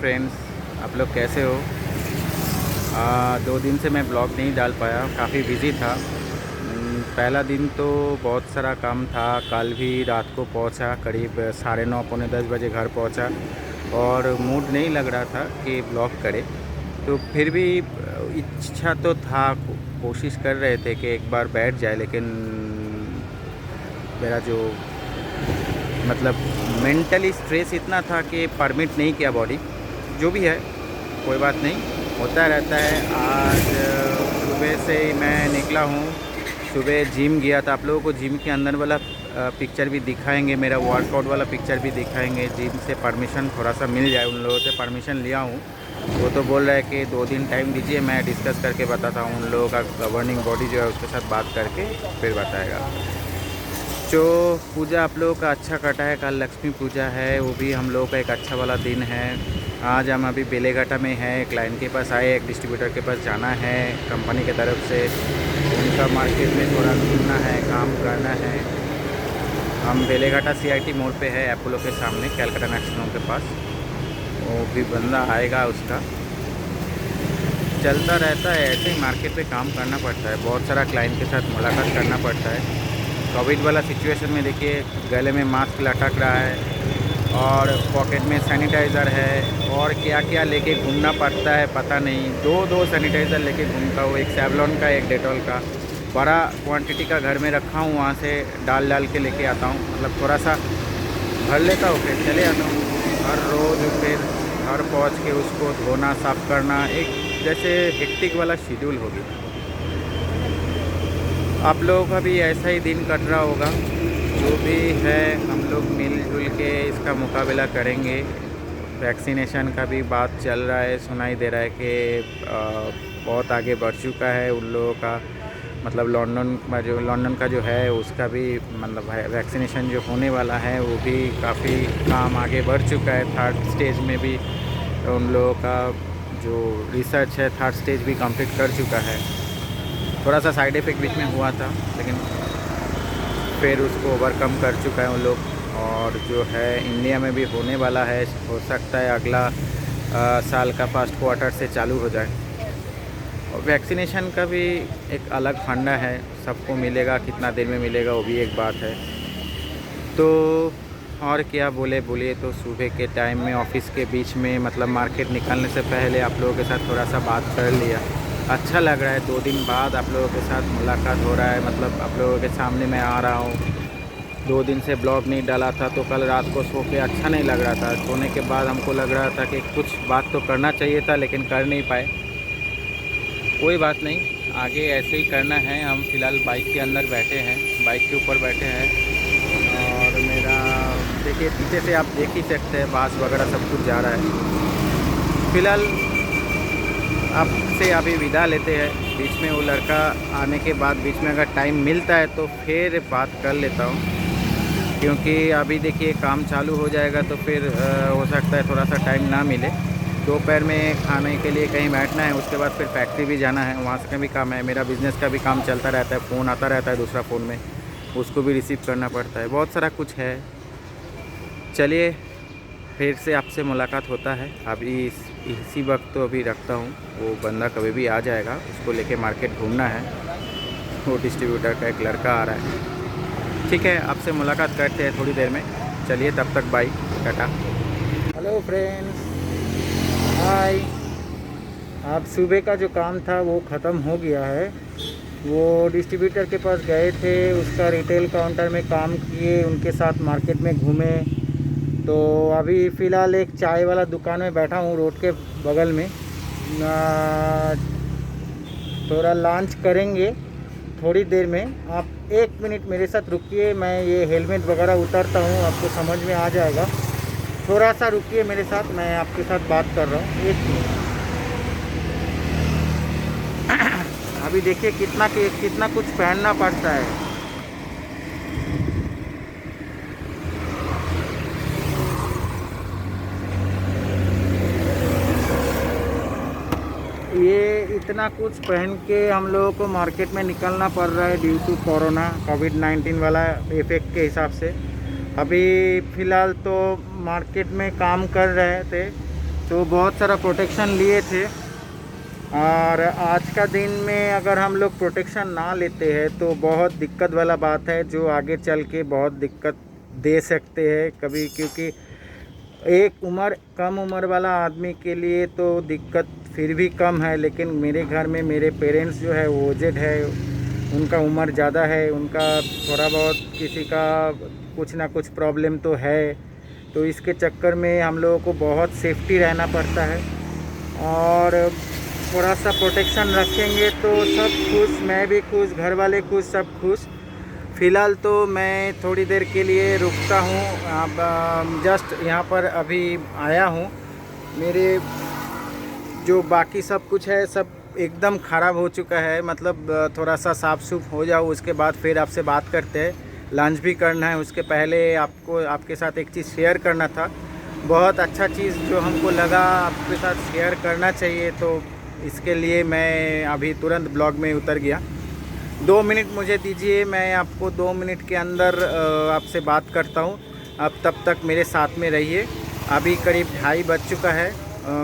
Friends, आप लोग कैसे हो? 2 दिन से मैं ब्लॉग नहीं डाल पाया, काफ़ी बिज़ी था। पहला दिन तो बहुत सारा काम था। कल भी रात को पहुंचा, करीब 9:30 पौने 10 बजे घर पहुंचा और मूड नहीं लग रहा था कि ब्लॉग करे। तो फिर भी इच्छा तो था, कोशिश कर रहे थे कि एक बार बैठ जाए, लेकिन मेरा जो मतलब मेंटली स्ट्रेस इतना था कि परमिट नहीं किया बॉडी। जो भी है कोई बात नहीं, होता रहता है। आज सुबह से ही मैं निकला हूँ। सुबह जिम गया था, आप लोगों को जिम के अंदर वाला पिक्चर भी दिखाएंगे, मेरा वर्कआउट वाला पिक्चर भी दिखाएंगे। जिम से परमिशन थोड़ा सा मिल जाए, उन लोगों से परमिशन लिया हूँ। वो तो बोल रहा है कि 2 दिन टाइम दीजिए, मैं डिस्कस करके बताता हूँ। उन लोगों का गवर्निंग बॉडी जो है उसके साथ बात करके फिर बताएगा। जो पूजा आप लोगों का अच्छा कटा है, कल लक्ष्मी पूजा है, वो भी हम लोगों का एक अच्छा वाला दिन है। आज हम अभी बेलेघाटा में हैं, क्लाइंट के पास आए, एक डिस्ट्रीब्यूटर के पास जाना है कंपनी की तरफ से। उनका मार्केट में थोड़ा घूमना है, काम करना है। हम बेलेघाटा CIT मोड़ पे है, अपोलो के सामने, कैलकाटा नर्सिंग होम के पास। वो भी बंदा आएगा, उसका चलता रहता है ऐसे ही। मार्केट पे काम करना पड़ता है, बहुत सारा क्लाइंट के साथ मुलाकात करना पड़ता है। कोविड वाला सिचुएशन में देखिए, गले में मास्क लटक रहा है और पॉकेट में सैनिटाइज़र है, और क्या क्या लेके घूमना पड़ता है पता नहीं। दो सैनिटाइज़र लेके घूमता हूँ, एक सेवलॉन का, एक डेटॉल का। बड़ा क्वांटिटी का घर में रखा हूँ, वहाँ से डाल के लेके आता हूँ। मतलब थोड़ा सा भर लेता हूँ, फिर चले आता हूँ। हर रोज़ फिर घर पहुँच के उसको धोना, साफ़ करना, एक जैसे हेक्टिक वाला शेड्यूल हो गया। आप लोगों का भी ऐसा ही दिन कट रहा होगा। जो भी है, हम लोग मिलजुल के इसका मुकाबला करेंगे। वैक्सीनेशन का भी बात चल रहा है, सुनाई दे रहा है कि बहुत आगे बढ़ चुका है उन लोगों का। मतलब लंदन का जो है उसका भी मतलब है, वैक्सीनेशन जो होने वाला है वो भी काफ़ी काम आगे बढ़ चुका है। 3rd स्टेज में भी उन लोगों का जो रिसर्च है 3rd स्टेज भी कंप्लीट कर चुका है। थोड़ा सा साइड इफ़ेक्ट बीच में हुआ था, लेकिन फिर उसको ओवरकम कर चुका है उन लोग। और जो है इंडिया में भी होने वाला है, हो सकता है अगला साल का फर्स्ट क्वार्टर से चालू हो जाए। और वैक्सीनेशन का भी एक अलग फंडा है, सबको मिलेगा, कितना देर में मिलेगा वो भी एक बात है। तो और क्या बोलिए। तो सुबह के टाइम में ऑफिस के बीच में, मतलब मार्केट निकलने से पहले आप लोगों के साथ थोड़ा सा बात कर लिया। अच्छा लग रहा है, 2 दिन बाद आप लोगों के साथ मुलाकात हो रहा है। मतलब आप लोगों के सामने मैं आ रहा हूँ। 2 दिन से ब्लॉग नहीं डाला था, तो कल रात को सो के अच्छा नहीं लग रहा था। सोने के बाद हमको लग रहा था कि कुछ बात तो करना चाहिए था, लेकिन कर नहीं पाए। कोई बात नहीं, आगे ऐसे ही करना है। हम फ़िलहाल बाइक के अंदर बैठे हैं, बाइक के ऊपर बैठे हैं। और मेरा देखिए पीछे से आप देख ही सकते हैं, बास वगैरह सब कुछ जा रहा है। फ़िलहाल आपसे अभी विदा लेते हैं। बीच में वो लड़का आने के बाद बीच में अगर टाइम मिलता है तो फिर बात कर लेता हूँ, क्योंकि अभी देखिए काम चालू हो जाएगा तो फिर हो सकता है थोड़ा सा टाइम ना मिले। दोपहर में खाने के लिए कहीं बैठना है, उसके बाद फिर फैक्ट्री भी जाना है, वहाँ से भी काम है। मेरा बिज़नेस का भी काम चलता रहता है, फ़ोन आता रहता है दूसरा फ़ोन में, उसको भी रिसीव करना पड़ता है, बहुत सारा कुछ है। चलिए फिर से आपसे मुलाकात होता है। अभी इसी वक्त तो अभी रखता हूँ, वो बंदा कभी भी आ जाएगा, उसको लेके मार्केट घूमना है। वो डिस्ट्रीब्यूटर का एक लड़का आ रहा है। ठीक है, आपसे मुलाकात करते हैं थोड़ी देर में। चलिए तब तक बाय, टाटा। हेलो फ्रेंड्स, हाय। आप सुबह का जो काम था वो ख़त्म हो गया है। वो डिस्ट्रीब्यूटर के पास गए थे, उसका रिटेल काउंटर में काम किए, उनके साथ मार्केट में घूमे। तो अभी फ़िलहाल एक चाय वाला दुकान में बैठा हूँ, रोड के बगल में। थोड़ा लंच करेंगे थोड़ी देर में। आप 1 मिनट मेरे साथ रुकिए, मैं ये हेलमेट वगैरह उतारता हूँ, आपको समझ में आ जाएगा। थोड़ा सा रुकिए मेरे साथ, मैं आपके साथ बात कर रहा हूँ, 1 मिनट। अभी देखिए कितना कुछ पहनना पड़ता है। ये इतना कुछ पहन के हम लोगों को मार्केट में निकलना पड़ रहा है ड्यू टू कोरोना, कोविड-19 वाला इफ़ेक्ट के हिसाब से। अभी फ़िलहाल तो मार्केट में काम कर रहे थे, तो बहुत सारा प्रोटेक्शन लिए थे। और आज का दिन में अगर हम लोग प्रोटेक्शन ना लेते हैं तो बहुत दिक्कत वाला बात है, जो आगे चल के बहुत दिक्कत दे सकते हैं कभी, क्योंकि एक कम उम्र वाला आदमी के लिए तो दिक्कत फिर भी कम है, लेकिन मेरे घर में मेरे पेरेंट्स जो है वो एजेड है, उनका उम्र ज़्यादा है, उनका थोड़ा बहुत किसी का कुछ ना कुछ प्रॉब्लम तो है। तो इसके चक्कर में हम लोगों को बहुत सेफ्टी रहना पड़ता है, और थोड़ा सा प्रोटेक्शन रखेंगे तो सब खुश, मैं भी खुश, घर वाले खुश, सब खुश। फ़िलहाल तो मैं थोड़ी देर के लिए रुकता हूँ। अब जस्ट यहाँ पर अभी आया हूँ। मेरे जो बाकी सब कुछ है सब एकदम ख़राब हो चुका है, मतलब थोड़ा सा साफ़ सूफ हो जाओ, उसके बाद फिर आपसे बात करते हैं। लंच भी करना है, उसके पहले आपके साथ एक चीज़ शेयर करना था। बहुत अच्छा चीज़ जो हमको लगा आपके साथ शेयर करना चाहिए, तो इसके लिए मैं अभी तुरंत ब्लॉग में उतर गया। 2 मिनट मुझे दीजिए, मैं आपको 2 मिनट के अंदर आपसे बात करता हूँ। अब तब तक मेरे साथ में रहिए। अभी करीब 2:30 बज चुका है,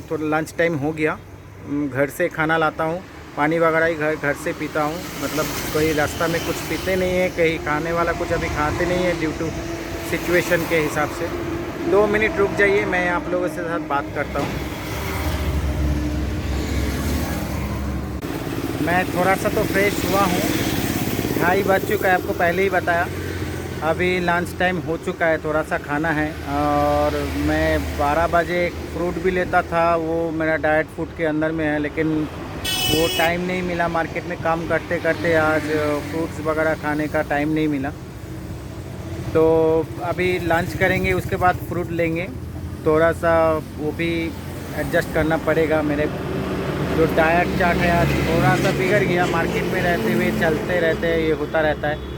तो लंच टाइम हो गया। घर से खाना लाता हूँ, पानी वगैरह ही घर से पीता हूँ, मतलब कोई रास्ता में कुछ पीते नहीं है, कहीं खाने वाला कुछ अभी खाते नहीं है ड्यू टू सिचुएशन के हिसाब से। 2 मिनट रुक जाइए, मैं आप लोगों के साथ बात करता हूँ। मैं थोड़ा सा तो फ्रेश हुआ हूँ, 2:30 बज चुका है, आपको पहले ही बताया। अभी लंच टाइम हो चुका है, थोड़ा सा खाना है, और मैं 12 बजे एक फ्रूट भी लेता था, वो मेरा डाइट फूड के अंदर में है, लेकिन वो टाइम नहीं मिला। मार्केट में काम करते करते आज फ्रूट्स वगैरह खाने का टाइम नहीं मिला। तो अभी लंच करेंगे, उसके बाद फ्रूट लेंगे। थोड़ा सा वो भी एडजस्ट करना पड़ेगा, मेरे जो डाइट चार्ट है आज थोड़ा सा बिगड़ गया। मार्केट में रहते हुए चलते रहते हैं, ये होता रहता है।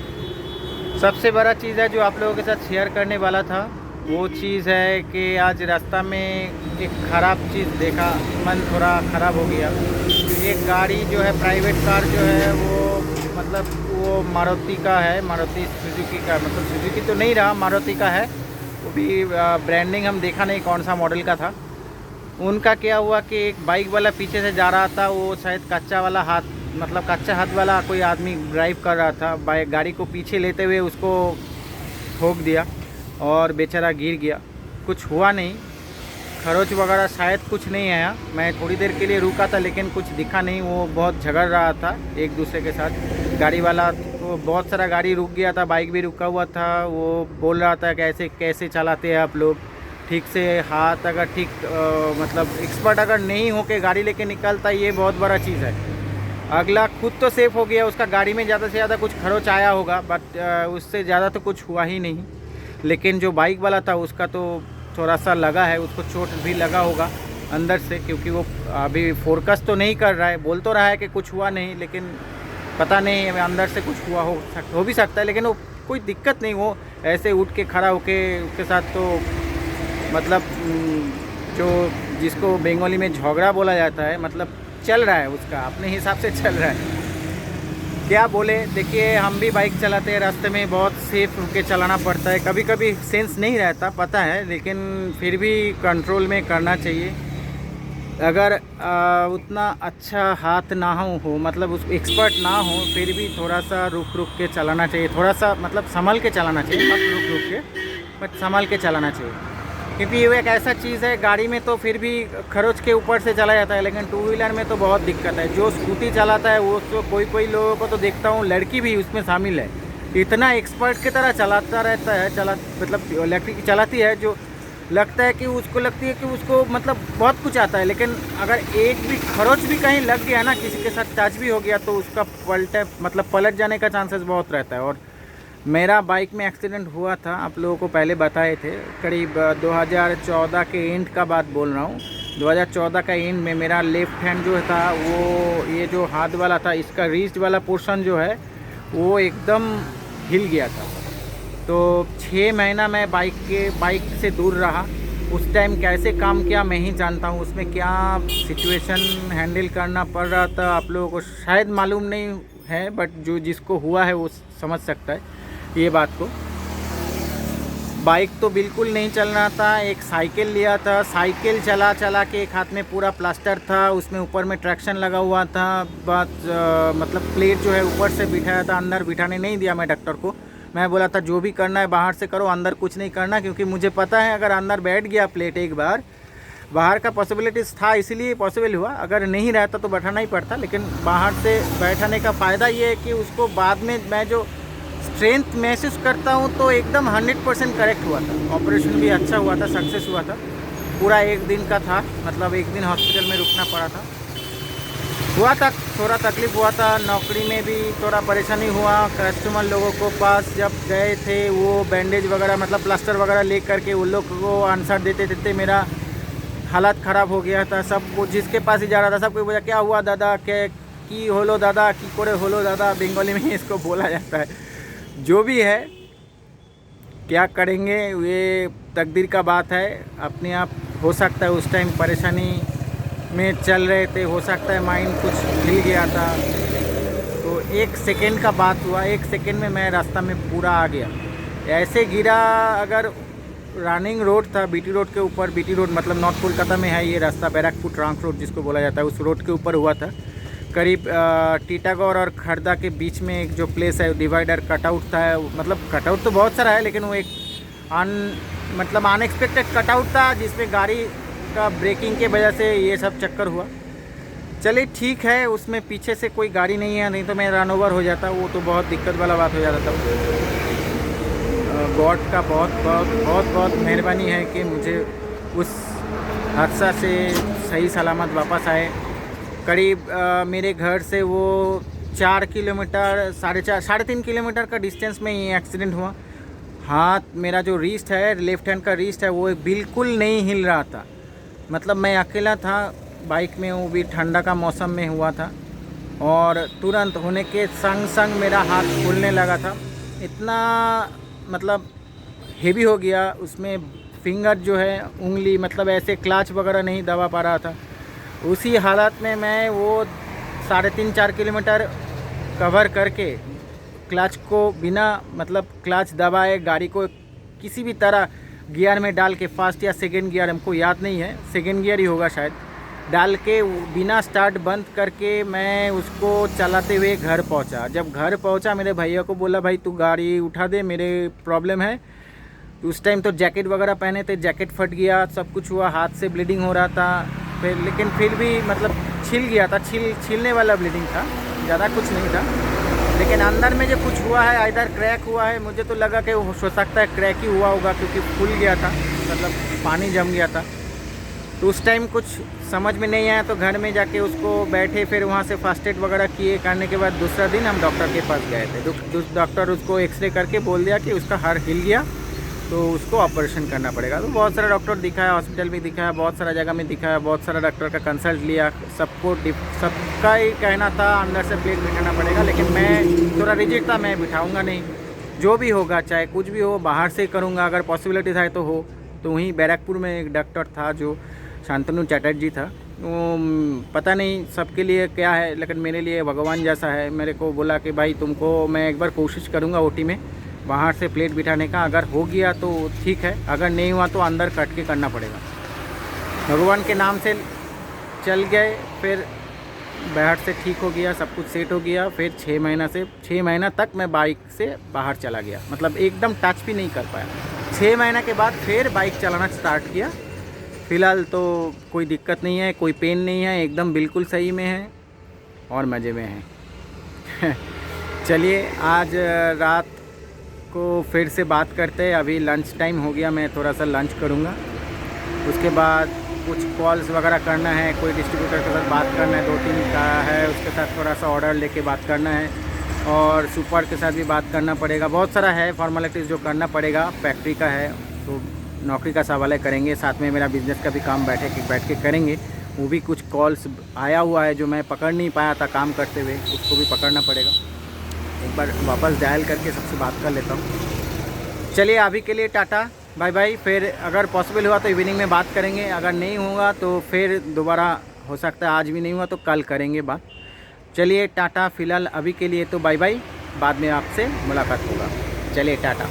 सबसे बड़ा चीज़ है जो आप लोगों के साथ शेयर करने वाला था, वो चीज़ है कि आज रास्ता में एक ख़राब चीज़ देखा, मन थोड़ा ख़राब हो गया। एक गाड़ी जो है, प्राइवेट कार जो है, वो मतलब वो मारुति का है, मारुति सुजुकी का, मतलब सुजुकी तो नहीं रहा, मारुति का है। वो भी ब्रांडिंग हम देखा नहीं कौन सा मॉडल का था। उनका क्या हुआ कि एक बाइक वाला पीछे से जा रहा था, वो शायद कच्चा हाथ वाला कोई आदमी ड्राइव कर रहा था, बाइक गाड़ी को पीछे लेते हुए उसको ठोक दिया और बेचारा गिर गया। कुछ हुआ नहीं, खरोच वगैरह शायद कुछ नहीं आया। मैं थोड़ी देर के लिए रुका था, लेकिन कुछ दिखा नहीं। वो बहुत झगड़ रहा था एक दूसरे के साथ, गाड़ी वाला तो बहुत सारा गाड़ी रुक गया था, बाइक भी रुका हुआ था। वो बोल रहा था कि कैसे चलाते हैं आप लोग, ठीक से हाथ अगर मतलब एक्सपर्ट अगर नहीं हो के गाड़ी लेके निकलता, ये बहुत बड़ा चीज़ है। अगला खुद तो सेफ़ हो गया, उसका गाड़ी में ज़्यादा से ज़्यादा कुछ खरोच आया होगा, बट उससे ज़्यादा तो कुछ हुआ ही नहीं। लेकिन जो बाइक वाला था उसका तो थोड़ा सा लगा है, उसको चोट भी लगा होगा अंदर से, क्योंकि वो अभी फोरकस तो नहीं कर रहा है, बोल तो रहा है कि कुछ हुआ नहीं, लेकिन पता नहीं अंदर से कुछ हुआ हो भी सकता है। लेकिन वो कोई दिक्कत नहीं, वो ऐसे उठ के खड़ा होके उसके साथ तो मतलब जो जिसको बंगाली में झगड़ा बोला जाता है, मतलब चल रहा है, उसका अपने हिसाब से चल रहा है। क्या बोले, देखिए हम भी बाइक चलाते हैं, रास्ते में बहुत सेफ रुक के चलाना पड़ता है। कभी कभी सेंस नहीं रहता, पता है, लेकिन फिर भी कंट्रोल में करना चाहिए। अगर उतना अच्छा हाथ ना हो, मतलब उस एक्सपर्ट ना हो, फिर भी थोड़ा सा रुक के चलाना चाहिए, थोड़ा सा मतलब संभल के चलाना चाहिए, मत रुक के, बट संभल के चलाना चाहिए। क्योंकि ये एक ऐसा चीज़ है, गाड़ी में तो फिर भी खरोच के ऊपर से चला जाता है, लेकिन टू व्हीलर में तो बहुत दिक्कत है। जो स्कूटी चलाता है वो तो कोई लोगों को तो देखता हूँ, लड़की भी उसमें शामिल है, इतना एक्सपर्ट की तरह चलाता रहता है, मतलब इलेक्ट्रिक चलाती है, जो लगता है कि उसको लगती है कि उसको मतलब बहुत कुछ आता है। लेकिन अगर एक भी खरोच भी कहीं लग गया ना, किसी के साथ टच भी हो गया, तो उसका पलट जाने का चांसेस बहुत रहता है। और मेरा बाइक में एक्सीडेंट हुआ था, आप लोगों को पहले बताए थे, करीब 2014 के एंड का बात बोल रहा हूँ। 2014 का एंड में मेरा लेफ़्ट हैंड जो था, वो ये जो हाथ वाला था, इसका रिस्ट वाला पोर्शन जो है वो एकदम हिल गया था। तो 6 महीना मैं बाइक से दूर रहा। उस टाइम कैसे काम किया मैं ही जानता हूँ, उसमें क्या सिचुएशन हैंडल करना पड़ रहा था आप लोगों को शायद मालूम नहीं है, बट जो जिसको हुआ है वो समझ सकता है ये बात को। बाइक तो बिल्कुल नहीं चल रहा था। एक साइकिल लिया था, साइकिल चला चला के एक हाथ में पूरा प्लास्टर था, उसमें ऊपर में ट्रैक्शन लगा हुआ था। मतलब प्लेट जो है ऊपर से बिठाया था, अंदर बिठाने नहीं दिया मैं डॉक्टर को। मैं बोला था जो भी करना है बाहर से करो, अंदर कुछ नहीं करना, क्योंकि मुझे पता है अगर अंदर बैठ गया प्लेट एक बार, बाहर का पॉसिबिलिटीज़ था इसीलिए पॉसिबल हुआ, अगर नहीं रहता तो बैठाना ही पड़ता। लेकिन बाहर से बैठाने का फ़ायदा ये है कि उसको बाद में मैं जो स्ट्रेंथ महसूस करता हूँ तो एकदम 100% करेक्ट हुआ था। ऑपरेशन भी अच्छा हुआ था, सक्सेस हुआ था। पूरा एक दिन का था, मतलब एक दिन हॉस्पिटल में रुकना पड़ा था। हुआ था थोड़ा तकलीफ़ हुआ था, नौकरी में भी थोड़ा परेशानी हुआ। कस्टमर लोगों को पास जब गए थे वो बैंडेज वगैरह मतलब प्लास्टर वगैरह ले करके उन लोग को आंसर देते देते मेरा हालत ख़राब हो गया था। सब वो जिसके पास ही जा रहा था सबको बोला क्या हुआ दादा, क्या की होलो दादा, की कोड़े होलो दादा, बंगाली में इसको बोला जाता है। जो भी है क्या करेंगे, ये तकदीर का बात है। अपने आप हो सकता है उस टाइम परेशानी में चल रहे थे, हो सकता है माइंड कुछ हिल गया था, तो एक सेकेंड का बात हुआ, एक सेकेंड में मैं रास्ता में पूरा आ गया। ऐसे गिरा, अगर रनिंग रोड था बीटी रोड के ऊपर, बीटी रोड मतलब नॉर्थ कोलकाता में है ये रास्ता, बैरकपुर ट्रांक रोड जिसको बोला जाता है, उस रोड के ऊपर हुआ था। करीब टीटागढ़ और खर्दा के बीच में एक जो प्लेस है डिवाइडर कटआउट था, मतलब कटआउट तो बहुत सारा है लेकिन वो एक मतलब अनएक्सपेक्टेड कटआउट था जिसमें गाड़ी का ब्रेकिंग के वजह से ये सब चक्कर हुआ। चलिए ठीक है, उसमें पीछे से कोई गाड़ी नहीं है, नहीं तो मैं रन ओवर हो जाता, वो तो बहुत दिक्कत वाला बात हो जाता था। गॉड का बहुत बहुत बहुत बहुत मेहरबानी है कि मुझे उस हादसा से सही सलामत वापस आए। करीब मेरे घर से वो 4 किलोमीटर, साढ़े तीन किलोमीटर का डिस्टेंस में ये एक्सीडेंट हुआ। हाथ मेरा जो रिस्ट है, लेफ़्ट हैंड का रिस्ट है, वो बिल्कुल नहीं हिल रहा था। मतलब मैं अकेला था बाइक में, वो भी ठंडा का मौसम में हुआ था, और तुरंत होने के संग संग मेरा हाथ फूलने लगा था। इतना मतलब हेवी हो गया, उसमें फिंगर जो है उंगली मतलब ऐसे क्लच वगैरह नहीं दबा पा रहा था। उसी हालत में मैं वो 3.5-4 किलोमीटर कवर करके क्लच को बिना मतलब क्लच दबाए गाड़ी को किसी भी तरह गियर में डाल के, फर्स्ट या सेकेंड गियर हमको याद नहीं है, सेकेंड गियर ही होगा शायद, डाल के बिना स्टार्ट बंद करके मैं उसको चलाते हुए घर पहुंचा। जब घर पहुंचा मेरे भैया को बोला भाई तू गाड़ी उठा दे, मेरे प्रॉब्लम है। उस टाइम तो जैकेट वगैरह पहने थे, जैकेट फट गया, सब कुछ हुआ, हाथ से ब्लीडिंग हो रहा था। फिर लेकिन फिर भी मतलब छिल गया था, छीलने वाला ब्लीडिंग था, ज़्यादा कुछ नहीं था। लेकिन अंदर में जो कुछ हुआ है, इधर क्रैक हुआ है, मुझे तो लगा कि हो सकता है क्रैक ही हुआ होगा क्योंकि फूल गया था, मतलब पानी जम गया था। तो उस टाइम कुछ समझ में नहीं आया, तो घर में जाके उसको बैठे, फिर वहाँ से फर्स्ट एड वगैरह किए, करने के बाद दूसरा दिन हम डॉक्टर के पास गए थे। डॉक्टर उसको एक्सरे करके बोल दिया कि उसका हाड़ हिल गया तो उसको ऑपरेशन करना पड़ेगा। तो बहुत सारा डॉक्टर दिखाया, हॉस्पिटल भी दिखाया, बहुत सारा जगह में दिखाया, बहुत सारा डॉक्टर का कंसल्ट लिया, सबका ही कहना था अंदर से प्लेट बिठाना पड़ेगा। लेकिन मैं थोड़ा रिजिड था, मैं बिठाऊंगा नहीं, जो भी होगा चाहे कुछ भी हो बाहर से करूँगा, अगर पॉसिबिलिटी था तो हो। तो वहीं बैरकपुर में एक डॉक्टर था जो शांतनु चटर्जी था, वो पता नहीं सबके लिए क्या है लेकिन मेरे लिए भगवान जैसा है। मेरे को बोला कि भाई तुमको मैं एक बार कोशिश करूँगा ओटी में बाहर से प्लेट बिठाने का, अगर हो गया तो ठीक है, अगर नहीं हुआ तो अंदर कट के करना पड़ेगा। भगवान के नाम से चल गए, फिर बाहर से ठीक हो गया, सब कुछ सेट हो गया। फिर 6 महीना तक मैं बाइक से बाहर चला गया, मतलब एकदम टच भी नहीं कर पाया। 6 महीना के बाद फिर बाइक चलाना स्टार्ट किया। फ़िलहाल तो कोई दिक्कत नहीं है, कोई पेन नहीं है, एकदम बिल्कुल सही में है और मज़े में है। चलिए आज रात को फिर से बात करते हैं। अभी लंच टाइम हो गया, मैं थोड़ा सा लंच करूँगा, उसके बाद कुछ कॉल्स वगैरह करना है, कोई डिस्ट्रीब्यूटर के साथ बात करना है, 2-3 का है, उसके साथ थोड़ा सा ऑर्डर लेके बात करना है, और सुपर के साथ भी बात करना पड़ेगा। बहुत सारा है फॉर्मेलिटीज़ जो करना पड़ेगा, फैक्ट्री का है तो नौकरी का सवाल करेंगे, साथ में मेरा बिज़नेस का भी काम बैठ के करेंगे। वो भी कुछ कॉल्स आया हुआ है जो मैं पकड़ नहीं पाया था काम करते हुए, उसको भी पकड़ना पड़ेगा। एक बार वापस डायल करके सबसे बात कर लेता हूँ। चलिए अभी के लिए टाटा बाय बाय। फिर अगर पॉसिबल हुआ तो इवनिंग में बात करेंगे, अगर नहीं होगा तो फिर दोबारा हो सकता है, आज भी नहीं हुआ तो कल करेंगे बात। चलिए टाटा, फ़िलहाल अभी के लिए तो बाय बाय, बाद में आपसे मुलाकात होगा। चलिए टाटा।